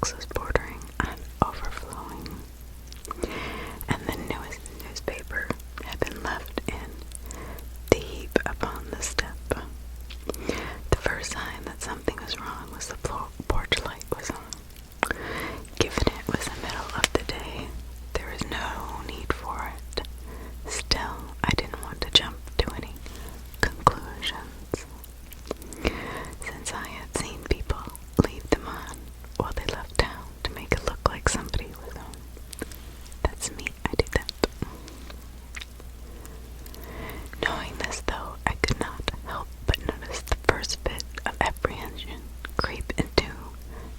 boxes bordering on overflowing, and the newest newspaper had been left in the heap upon the step. The first sign that something was wrong was the porch light was on. Given it was the middle of the day, there was no need for it. Still, I didn't want to jump to any conclusions, since I had seen people leave them on while they left town to make it look like somebody was home. That's me, I do that. Knowing this, though, I could not help but notice the first bit of apprehension creep into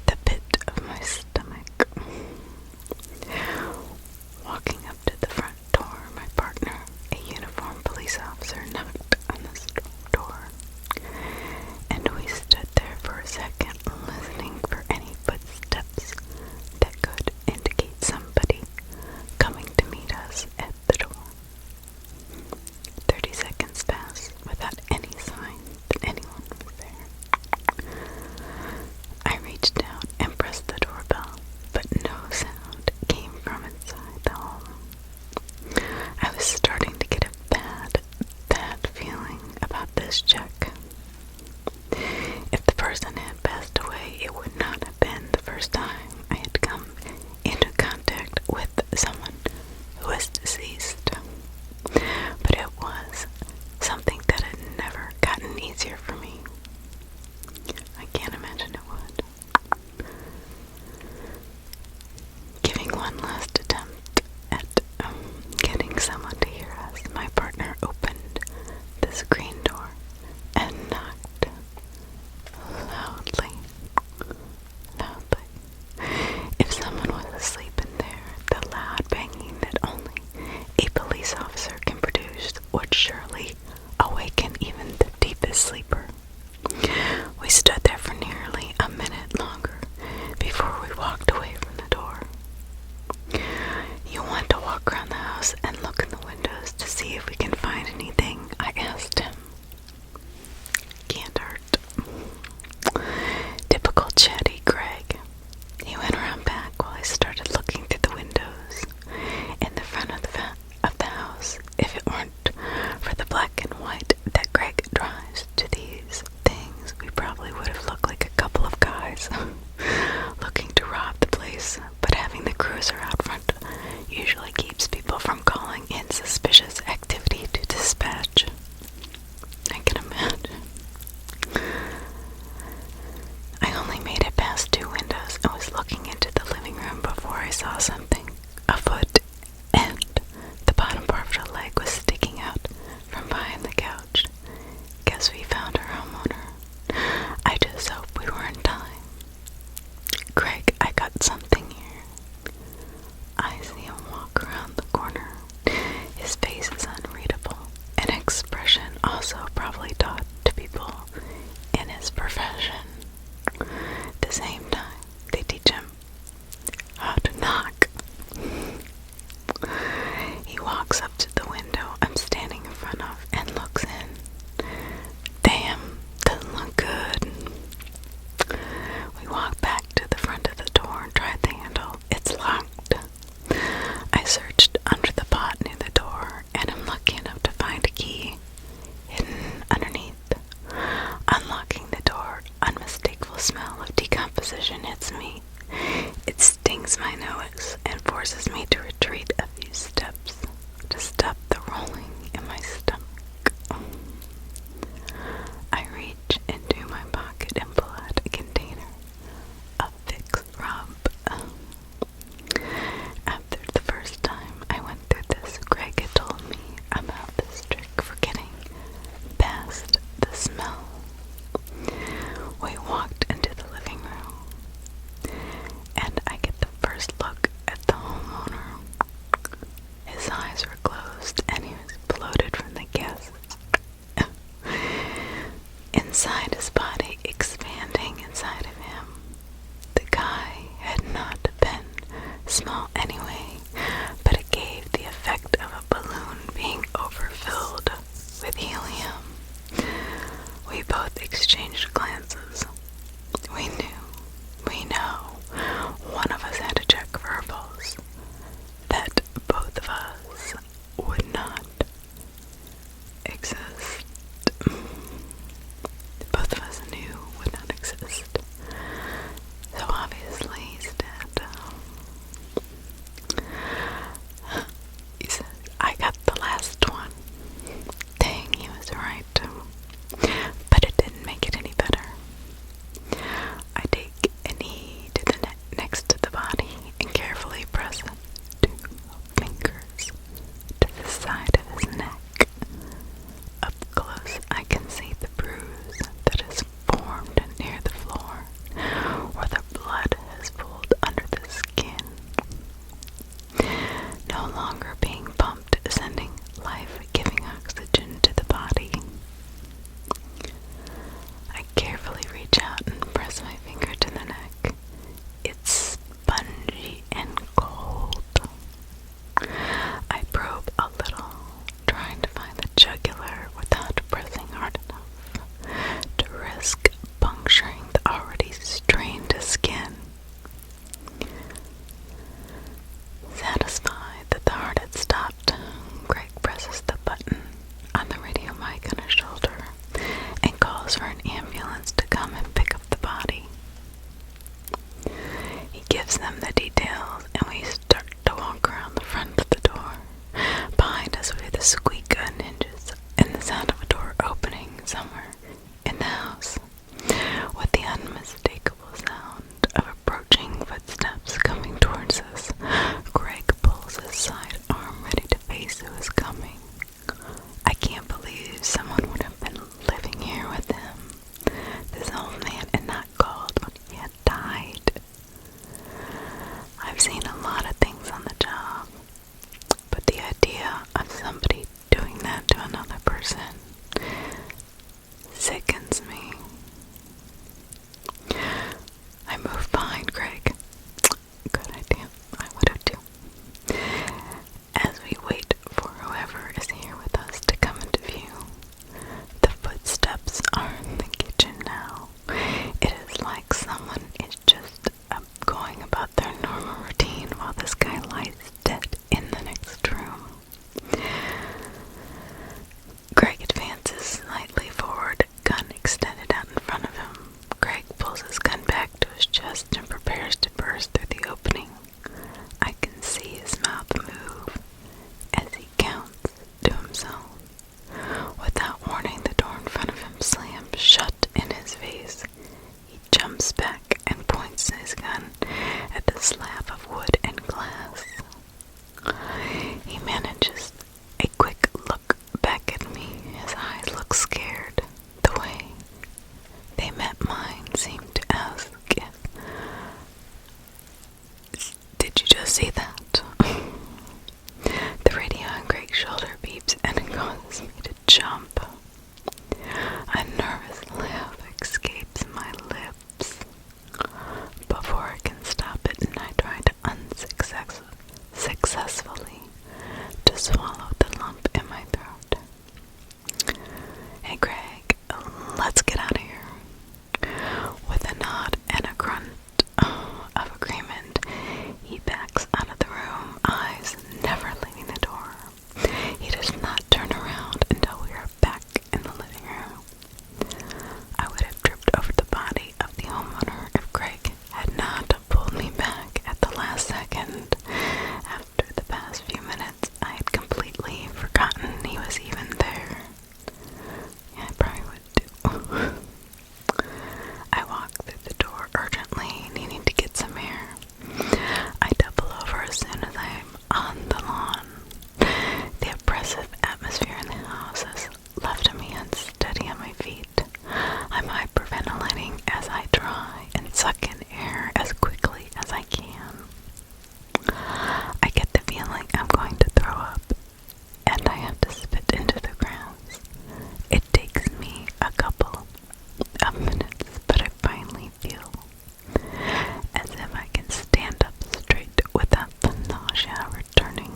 the pit of my stomach. Walking up to the front door, my partner, a uniformed police officer, knocked on the door, and we stood there for a second, listening for any footsteps that could indicate somebody coming to meet us at the door. 30 seconds passed without any sign that anyone was there. I reached out and pressed the doorbell, but no sound came from inside the home. I was starting to get a bad feeling about this check. If the person had passed away, it would not have been the first time I had come into contact with someone who was deceased, but it was something that had never gotten easier for me. I can't imagine it would. Giving one last attempt at getting someone to hear us, my partner opened the screen door and knocked loudly. If someone was asleep in there, the loud banging that only a police officer can produce would surely awaken even the deepest sleeper. We stood there for nearly a minute longer before we walked away from the door. "You want to walk around the house and look in the windows to see if we can find anything?" I asked him. "Can't hurt." Typical chatty Greg. He went around back while I started looking through the windows in the front of the house. If it weren't for the black and white that Greg drives to these things, we probably would have looked like a couple of guys looking to rob the place, but having the cruiser out front usually keeps people from calling in suspicious activity to dispatch. I can imagine. I only made it past 2 windows and was looking into the living room before I saw something. A foot and the bottom part of her leg was sticking out from behind the couch. Guess we found our homeowner. I just hope we were in time. "Greg, I got something here." I see him walk around the corner. His face is unreadable, an expression also probably taught to people in his profession. At the same time, they teach him how to knock. He walks up to the window I'm standing in front of and looks in. Damn, doesn't look good. We walk back to the front of the door and tried the handle. It's locked. I searched under the pot near the door, and I'm lucky enough to find a key hidden underneath. Unlocking the door, unmistakable smell of decomposition hits me. It stings my nose and forces me to retreat a few steps to stop the rolling in my stomach. I reach into my pocket and pull out a container of Vicks rub. After the first time I went through this, Greg had told me about this trick for getting past the smell. We walked into the living room, and I get the first look at the homeowner. His eyes were closed, and he was bloated from the gas inside his body, expanding inside of him. The guy had not been small anyway, but it gave the effect of a balloon being overfilled with helium. We both exchanged glances. We know see that? The radio on Greg's shoulder beeps and it causes me to jump. A nervous laugh escapes my lips. Before I can stop it, and I try to unsuccessfully to swallow the lump in my throat. Hey Greg, let's get out of here. With a nod and a grunt of agreement, he backs out of the room, eyes never leaving the door. He does not turn around until we are back in the living room. I would have tripped over the body of the homeowner if Greg had not pulled me back at the last second. After the past few minutes, I had completely forgotten he was even there. Yeah, I probably would too. I walk through the door urgently, needing to get some air. I double over as soon as I'm on the lawn. The oppressive atmosphere in the house has left me unsteady on my feet. I'm hyperventilating as I try and suck in air as quickly as I can. I get the feeling I'm going to throw up, and I have to spit into the grass. It takes me a couple of minutes, but I finally feel as if I can stand up straight without the nausea returning.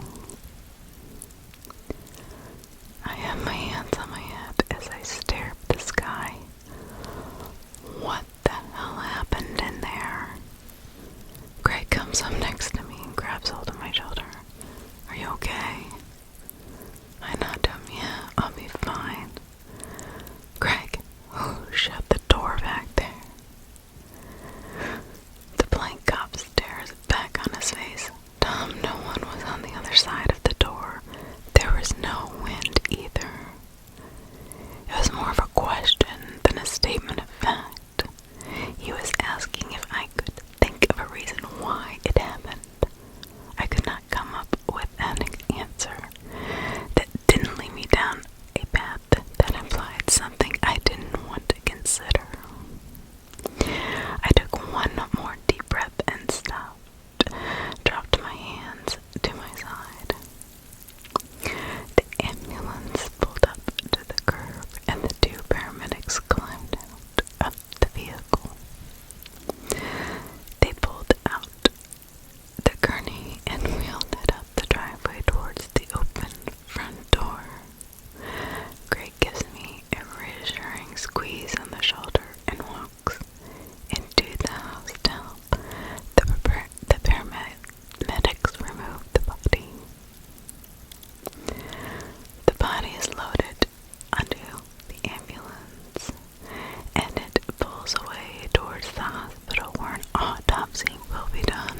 I have my hands on my head as I stare at the sky. What the hell happened in there? Greg comes up next to me and grabs hold of my shoulder. Are you okay? I nod to him, yeah, I'll be fine. Greg, shut the door back there. The blank cop stares back on his face. Tom, no one was on the other side of the door. There was no wind either. It was more of a question than a statement of fact. He was asking if I could think of a reason why it happened. I could not come up with an answer that didn't lead me down a path that implied something I didn't want to consider. I took one more deep breath and stopped, dropped my hands to my side. The ambulance pulled up to the curb and the two paramedics climbed out of the vehicle. They pulled out the gurney and wheeled it up the driveway towards the open front door. Greg gives me a reassuring squeeze on the shoulder and walks into the house to help the paramedics remove the body. The body is loaded onto the ambulance, and it pulls away towards the hospital where an autopsy will be done.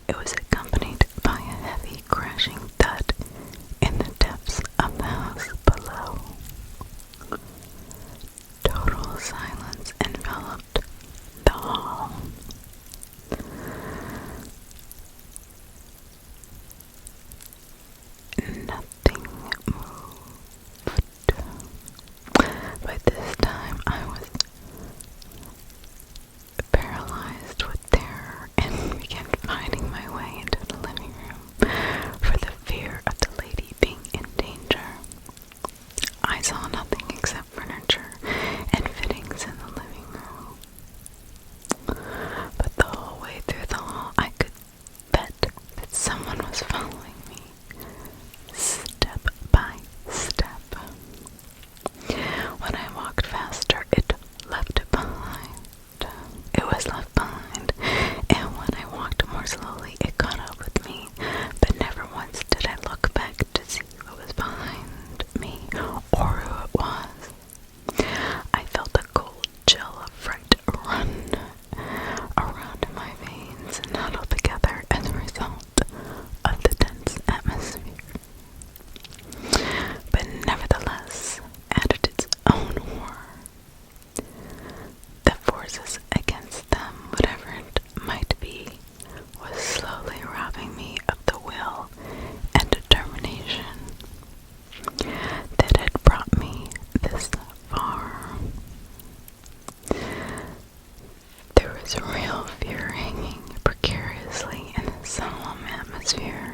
It was accompanied by a heavy crashing thud in the depths of the house below. Total silence enveloped the hall. Nothing moved. By this time, I was paralyzed with terror and began finding my way into the living room for the fear of the lady being in danger. I saw nothing except furniture and fittings in the living room. But the whole way through the hall, I could bet that someone was following me, step by step. When I walked faster, it left it behind. It was left behind, and when I walked more slowly, it caught up with me, but never once did I look back to see what was behind me or who it was. I felt a cold chill of fright run around in my veins, not altogether as a result of the dense atmosphere, but nevertheless added its own horror. The forces against them, whatever it might be, was slowly robbing me of the will and determination that had brought me this far. There was real fear hanging precariously in a solemn atmosphere,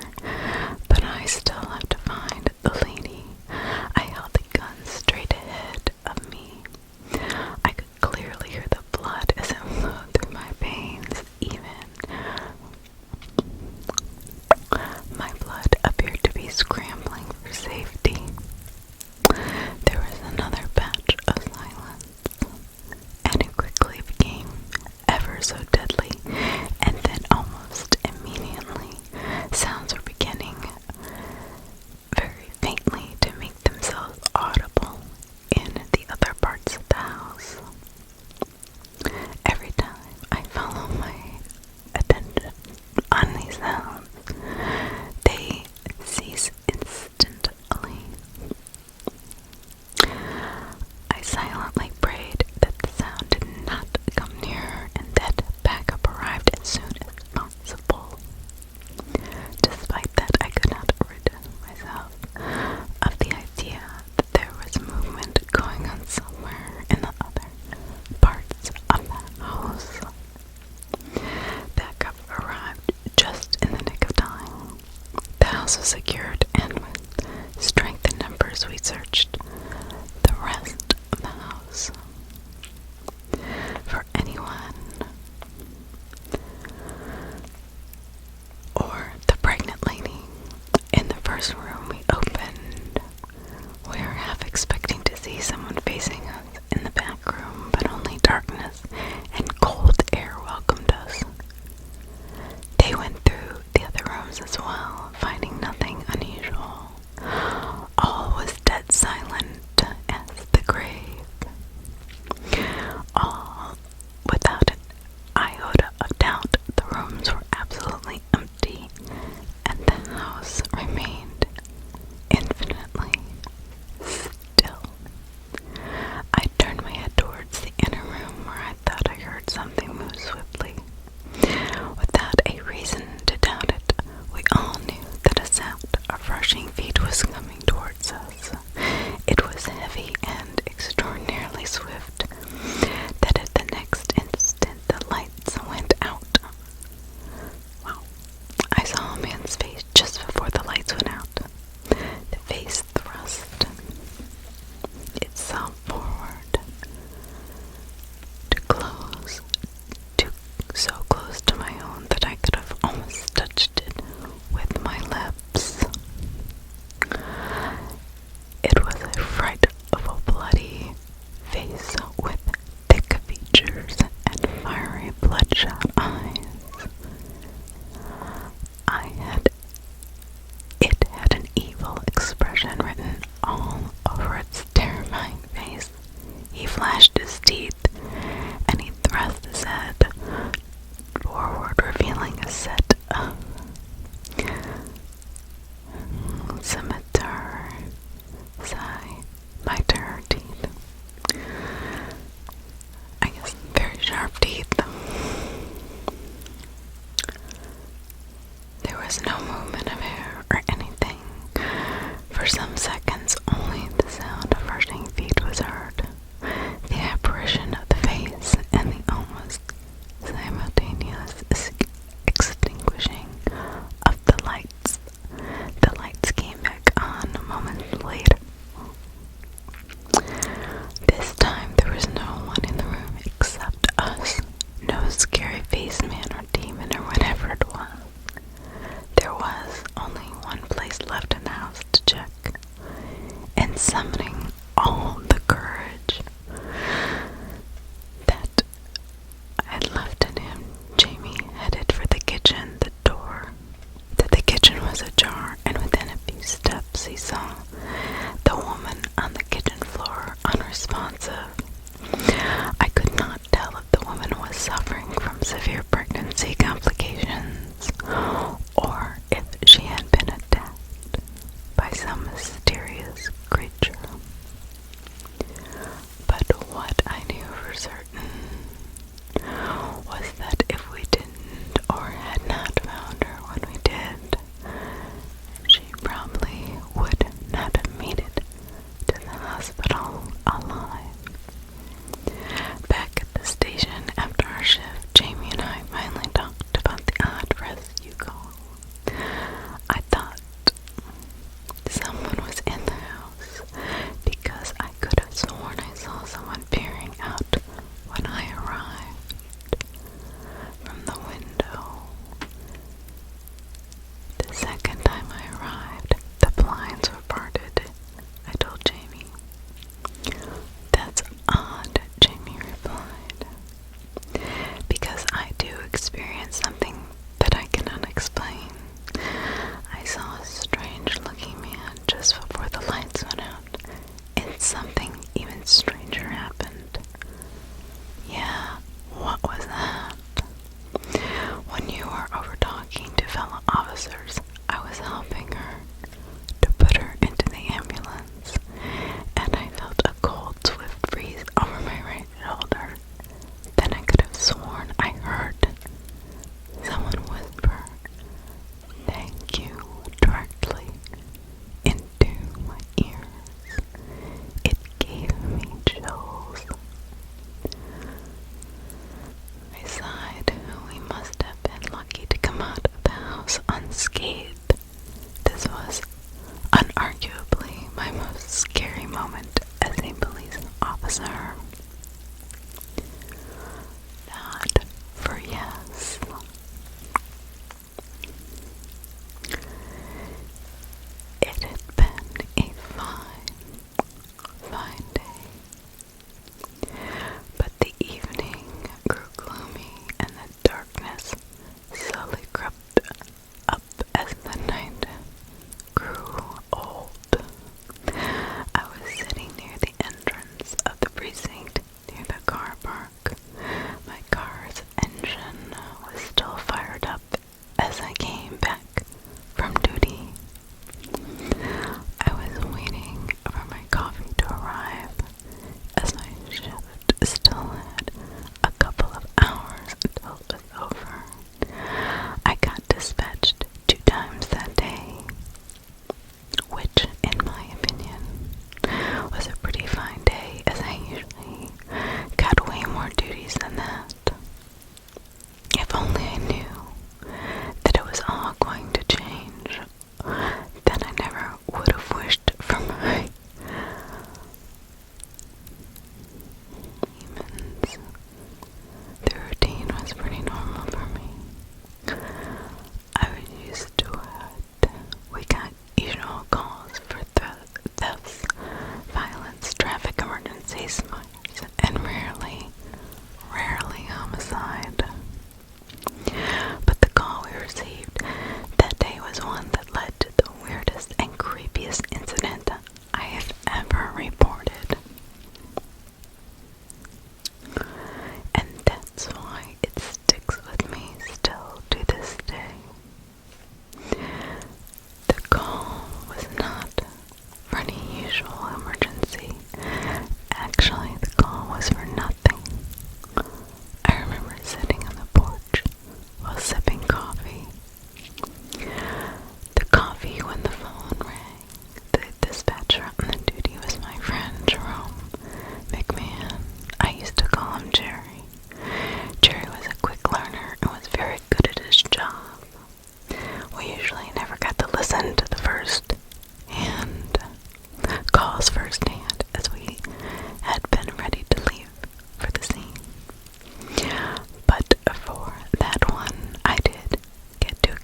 but I still had to find the lady. I held the gun straight ahead of me. I could clearly hear the blood as it flowed through my veins. Even my blood appeared to be scrambling for safety. There was another patch of silence, and it quickly became ever so deadly, and then almost immediately sounds were beginning very faintly to make themselves audible in the other parts of the house. Every time I follow my attention on these sounds, they cease instantly. I silently prayed that the sound did not come nearer and that backup arrived as soon as possible. Despite that, I could not rid myself of the idea that there was movement going on somewhere in the other parts of the house. Backup arrived just in the nick of time. The house was secured, and with strength in numbers we searched the rest of the house for anyone or the pregnant lady. In the first room we opened, we were half expecting to see someone facing us in the back room, but only darkness and cold air welcomed us. They went through the other rooms as well. Finding nothing was no movement of hair or anything. For some seconds, only the sound of rushing feet was heard, the apparition of the face, and the almost simultaneous extinguishing of the lights. The lights came back on a moment later. This time there was no one in the room except us. No scary face man or demon or whatever it was. There was only one place left in the house to check. And summoning all the courage that I had left in him, Jamie headed for the kitchen. The door to the kitchen was ajar, and within a few steps he saw the woman on the kitchen floor, unresponsive. I could not tell if the woman was suffering from severe pregnancy complications or if she had been attacked by some mysterious creature. But what I knew for certain was that if we didn't or had not found her when we did, she probably would not have made it to the hospital alive. Back at the station after our shift, Jamie and I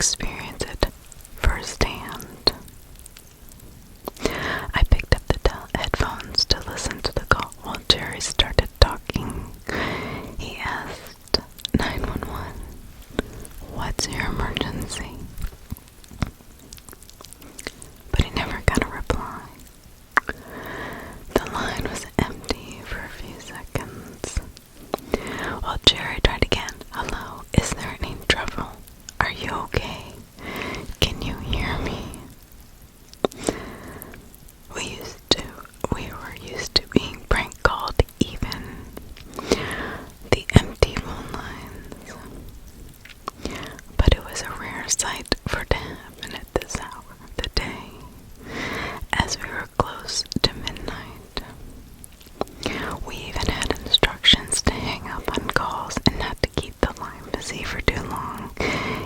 experience it firsthand. I picked up the headphones to listen to the call while Jerry started talking. He asked 911, "What's your emergency?" But he never got a reply. The line was empty for a few seconds. While Jerry tried again, "Hello, is there any trouble? Are you okay? Can you hear me?" We were used to being prank called, even the empty phone lines. But it was a rare sight for it to happen at this hour of the day, as we were close to midnight. We even had instructions to hang up on calls and not to keep the line busy for too long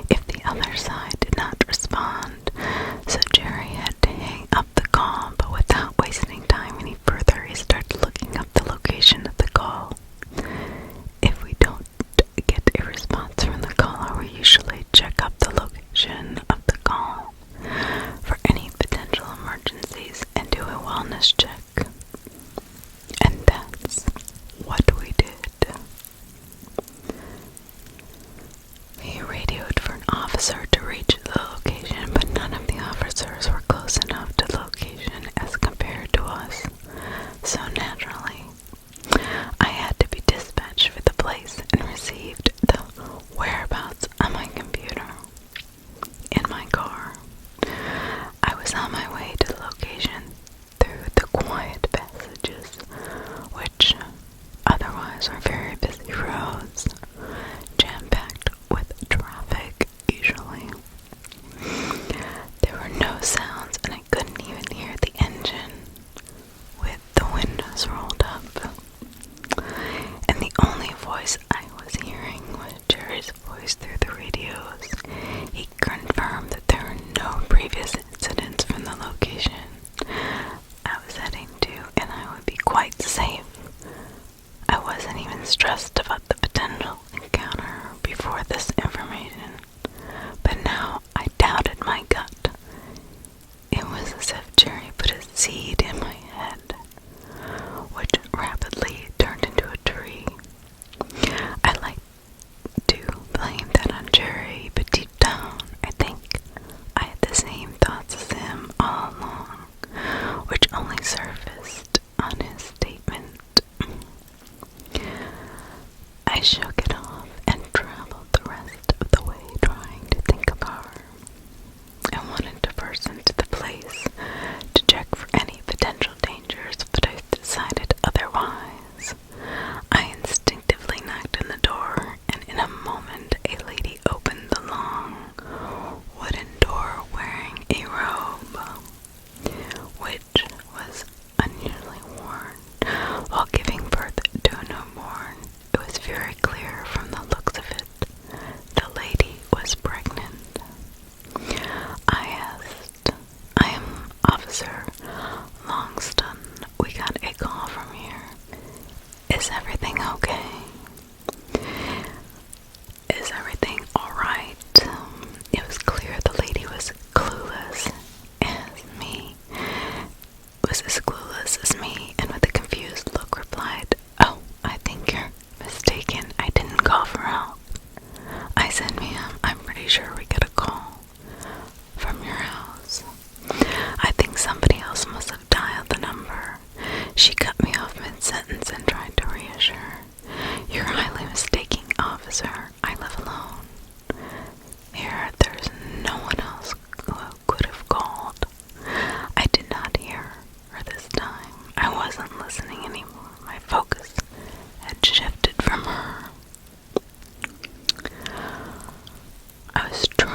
if the other side did not respond. So Jerry had to hang up the call, but without wasting time any further, he started looking up the location of the call. If we don't get a response from the caller, we usually check up the location of the call for any potential emergencies and do a wellness check. And that's what we did. We radioed for an officer to reach the location, but none of the officers were close enough to the location as compared to us. So naturally, I had to be dispatched for the place and received the whereabouts on my computer in my car. I was on my way to the location through the quiet passages, which otherwise are very busy roads, jam-packed with traffic usually. There were no sounds and I couldn't even hear the engine with the windows rolled up. And the only voice I was hearing was Jerry's voice through the radios. He confirmed that there were no previous incidents from the location I was heading to, and I would be quite safe. I wasn't even stressed about the potential encounter before this information, but now I doubted my gut. It was as if Jerry put a seed in my head, which rapidly turned into a tree. I like to blame that on Jerry, but deep down, I think I had the same thoughts as him all along, which only surfaced on his statement. I shook it off and traveled the rest of the way trying to think of her. I wanted to burst into the place to check for any potential dangers, but I decided otherwise. I instinctively knocked on the door, and in a moment a lady opened the long wooden door wearing a robe, which was unusually worn while giving birth to a newborn. It was very clear from the looks of it the lady was pregnant. I asked, "I am Officer Longston. We got a call from here. Is everything okay? Is everything alright?" It was clear the lady was clueless as me, and with a confused look replied, "Oh, I think you're mistaken. I didn't call for help." I said, "Ma'am, I'm pretty sure we got a call from your house. I think somebody else must have dialed the number." She cut me off mid-sentence and tried to reassure. "You're highly mistaken, officer. I live alone. Here, there's no one else who could have called." I did not hear her this time. I wasn't listening anymore. My focus had shifted from her. I was trying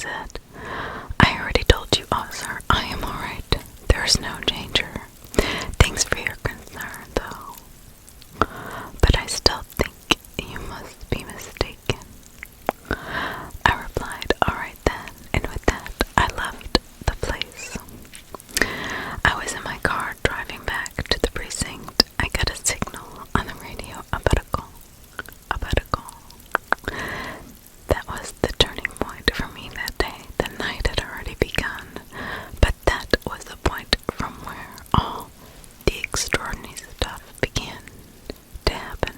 said. "I already told you, officer, I am alright. There's no danger. Thanks for your concern, though. But I still think you must be mistaken." I replied, "Alright then," and with that, I left the place. I was in my car driving back to the precinct. I got a signal on the radio about a call. That was the turning point for me that day. The night had already begun, but that was the point from where all the extraordinary stuff began to happen.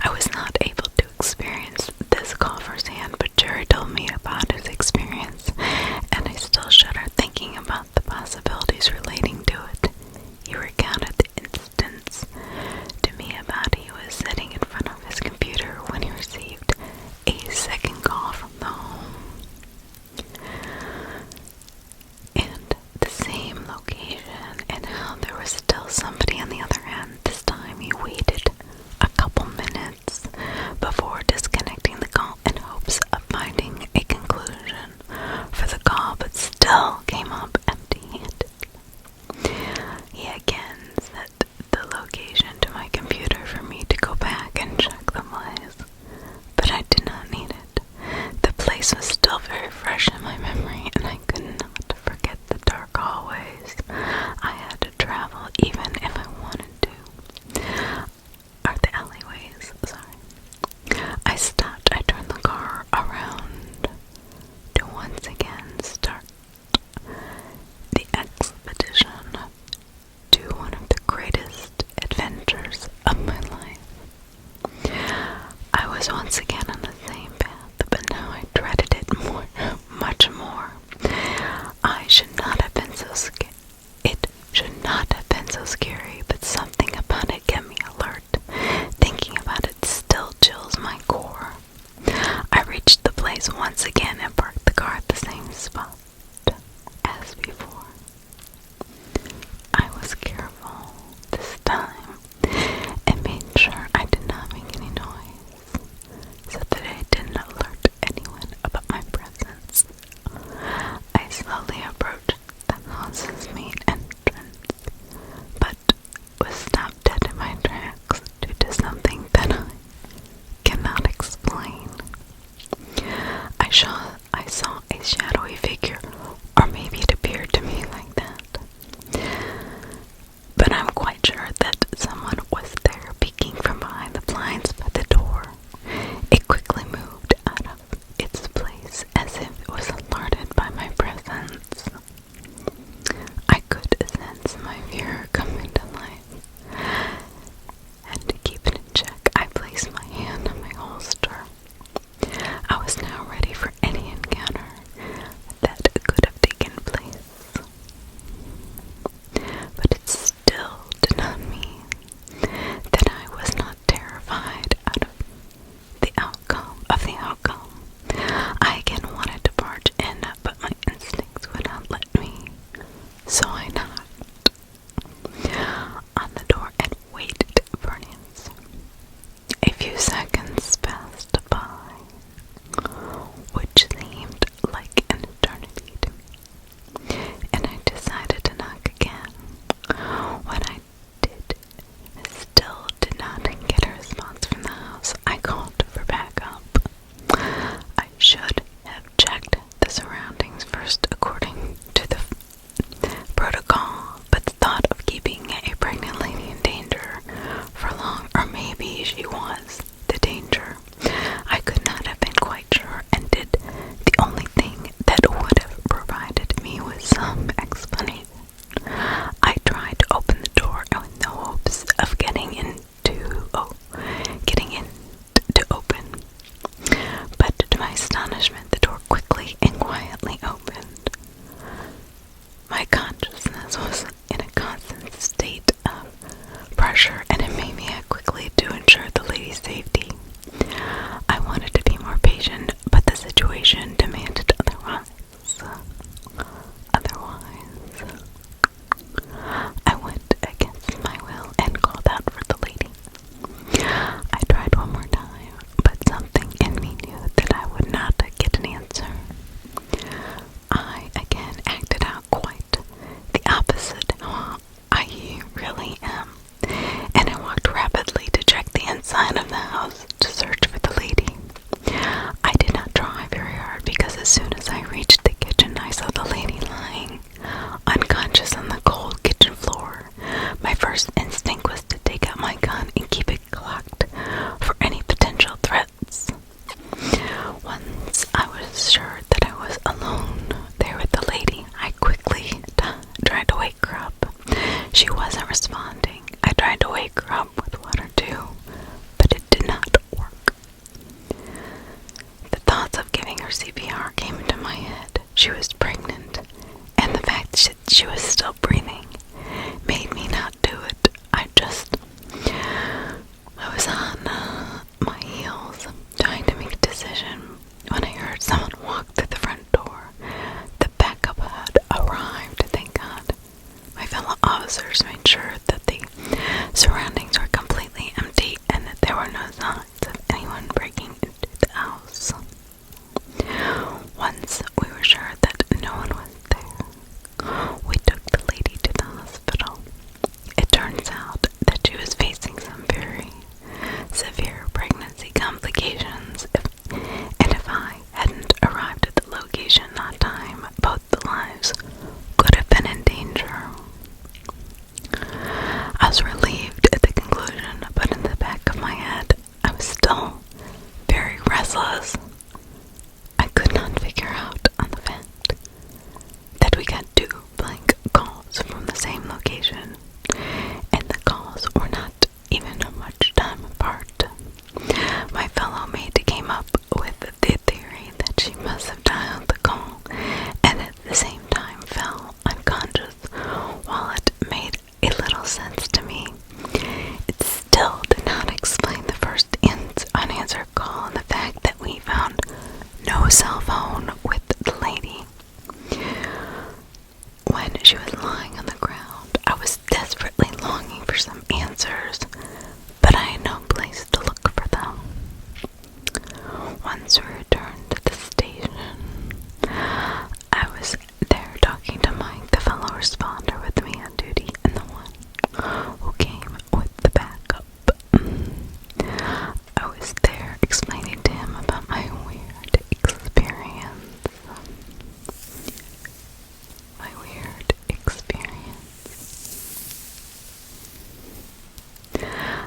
I was not able to experience this call firsthand, but Jerry told me about his experience, and I still shudder thinking about the possibilities relating to it. He recounted the instance to me about he was sitting in front of his computer when he received a second call from the home, and the same location, and how there was still somebody on the other end. This time he waited a couple minutes before disconnecting the call in hopes of finding a conclusion for the call, but still came up empty-handed. He again set the location to my computer for me to go back and check the place, but I did not need it. The place was still very fresh in my memory, and I could not forget the dark hallways I had to travel even if I wanted to. Or the alleyways, sorry. I stopped. I turned the car around to once again start the expedition to one of the greatest adventures of my life. I was once again on the same path, but now I dreaded it much more. I should not have been so scared. It should not have been so scary, but something about it kept me alert. Thinking about it still chills my core. I reached the place once again and parked the car at the same spot as before. I was careful this time and made sure I did not make any noise, so that I didn't alert anyone about my presence. I slowly approached the house's main entrance, but was stopped dead in my tracks due to something that I cannot explain. I saw a shadowy figure, or maybe it appeared to me like that. But I'm quite sure that someone was there peeking from behind the blinds by the door. It quickly moved out of its place as if it was alerted by my presence. I could sense my fear coming to life, and to keep it in check, I placed my hand on my holster. I was now ready for any encounter that could have taken place. But it still did not mean that I was not terrified out of the outcome. I again wanted to barge in, but my instincts would not let me, so I knocked on the door and waited for an answer. A few seconds passed by, which seemed like an eternity to me, and I decided to knock again. When I did, still did not get a response from the house. I called for backup. I should have checked the surroundings first according to the protocol, but the thought of keeping a pregnant lady in danger for long, or maybe she was the danger, I could not have been quite sure, and did the only thing that would have provided me with some explanation. I tried to open the door in the hopes of getting in to open, but to my astonishment, the door quickly and quietly opened. My consciousness was in a constant state of pressure, and it made me act quickly to ensure the lady's safety. I wanted to be more patient, but the situation demanded otherwise. I went against my will and called out for the lady. I tried one more time, but something in me knew that I would not get an answer. Once I was sure that I was alone there with the lady, I quickly tried to wake her up. She wasn't responding. I tried to wake her up with water too, but it did not work. The thoughts of giving her CPR came into my head. She was pregnant, and the fact that she was still breathing made me not do it. I was on my heels, trying to make a decision, when I heard someone walk through the front door. The backup had arrived, thank God. My fellow officers made sure that the surroundings were completely empty and that there were no signs of anyone breaking into the house. Once we were sure that no one was there, we took the lady to the hospital. It turns out that she was facing some very severe pregnancy complications, and if I hadn't arrived at the location on time, both the lives could have been in danger. I was relieved at the conclusion, but in the back of my head, I was still very restless. I could not figure out on the fact that we got 2 blank calls from the same location, and the calls were not even much time apart. My fellow mate came up with the theory that she must have dialed the call and at the same time fell unconscious. While it made a little sense to me, it still did not explain the first unanswered call and the fact that we found no cell phone with the lady. When she was lying on the ground, I was desperately longing for some answers, but I had no place to look for them. Once we returned to the station, I was there talking to Mike, the fellow responder with me on duty, and the one who came with the backup. I was there explaining to him about my weird experience.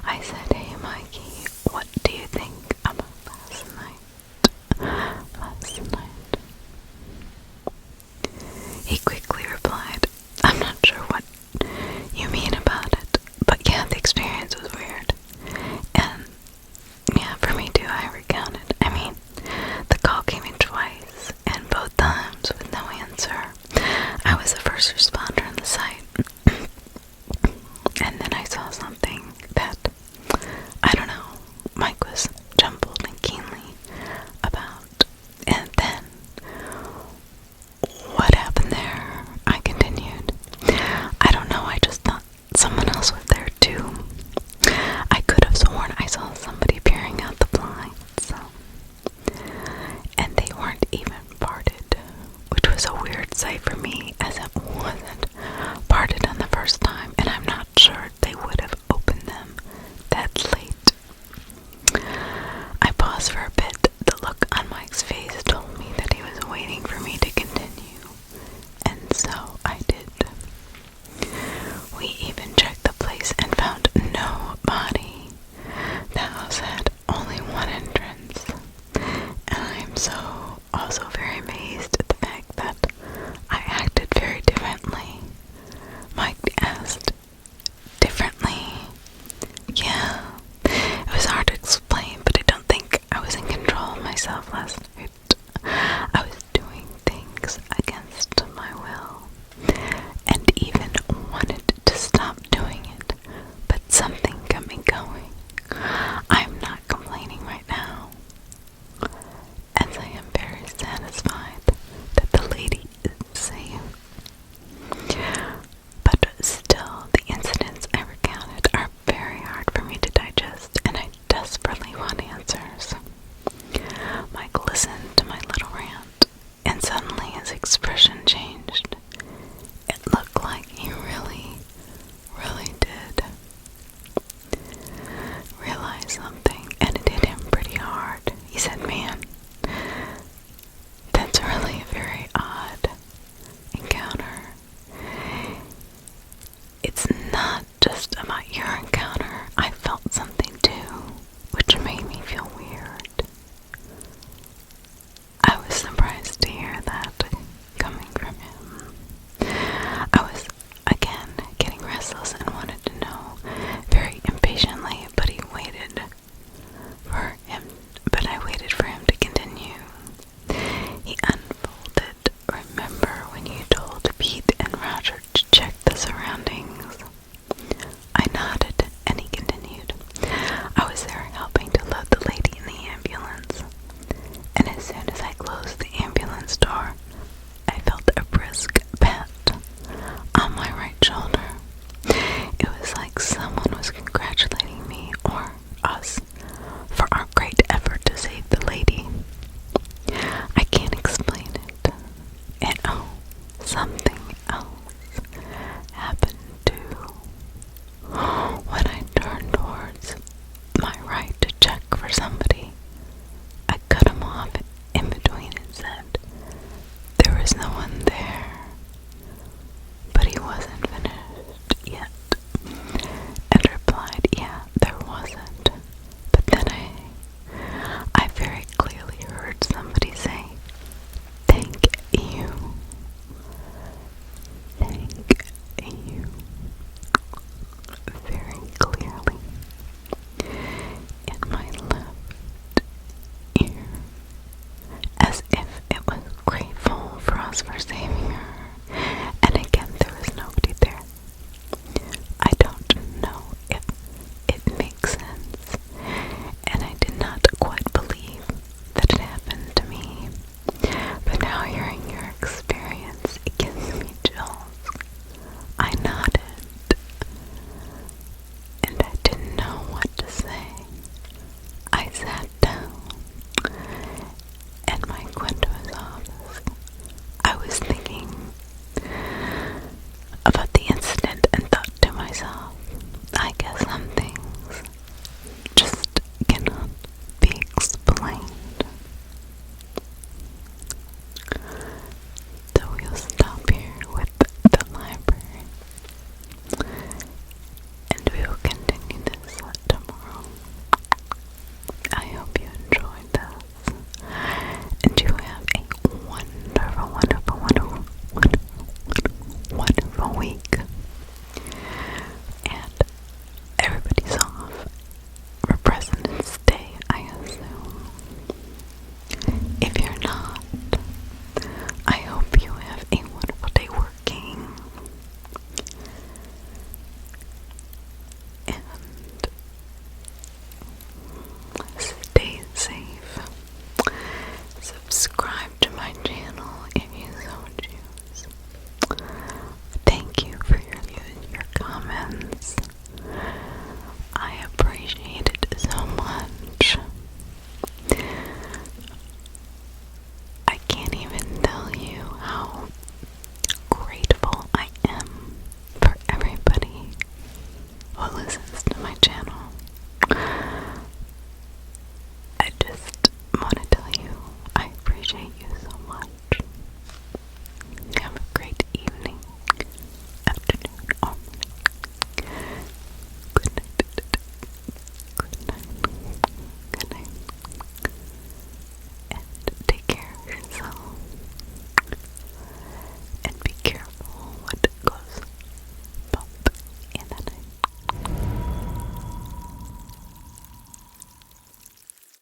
I said, "Hey Mikey, what do you think about last night?" He quickly replied, "I'm not sure what you mean about it, but yeah, the experience was weird." And yeah, for me too, I recounted. I mean, the call came in twice, and both times with no answer. I was the first responder on the site, and then I saw something that, I don't know, Mike was jumbled and keenly about. And then, what happened there? I continued. I don't know, I just thought someone else was there too. I could have sworn I saw somebody peering out the blinds, and they weren't even parted, which was a weird sight for me, as it wasn't parted on the first time, and I'm not sure they would have opened them that late. I paused for a bit. The look on Mike's face told me that he was waiting for me to continue, and so I did. We even checked the place and found no body. The house had only one entrance, and I am also very amazed at the fact that I acted very differently. Mike asked, "Differently?" Yeah, it was hard to explain, but I don't think I was in control of myself last night. I was doing things against my will, and even wanted to stop doing it, but something kept me going. I'm not complaining right now, as I am very satisfied that the lady is safe. But still, the incidents I recounted are very hard for me to digest, and I desperately want answers. Mike listened As soon as I closed the ambulance door, I felt a brisk pat on my right shoulder. It was like someone was congratulating me, or us, for our great effort to save the lady. I can't explain it. And oh, something else happened too. When I turned towards my right to check for somebody, I cut him off in between and said, "There is no one there." But he wasn't finished yet, and replied, "Yeah, there wasn't." But then I very clearly heard somebody say, "Thank you. Thank you." Very clearly in my left ear, as if it was grateful for us for saving her. And again, there was nobody there. I don't know if it makes sense, and I did not quite believe that it happened to me. But now hearing your experience, it gives me chills. I nodded, and I didn't know what to say. I sat down, and my went to his office. I was thinking about the incident and thought to myself, I guess some things just cannot be explained. So we'll stop here with the library, and we will continue this tomorrow. I hope you enjoyed this, and you have a wonderful, wonderful, wonderful, wonderful, wonderful week. And everybody's off for President's Day, I assume. If you're not, I hope you have a wonderful day working. And stay safe. Subscribe to my channel if you so choose. Thank you for your views and your comments. I appreciate it so much. I can't even tell you how grateful I am for everybody who listens to my channel. I just want to tell you I appreciate you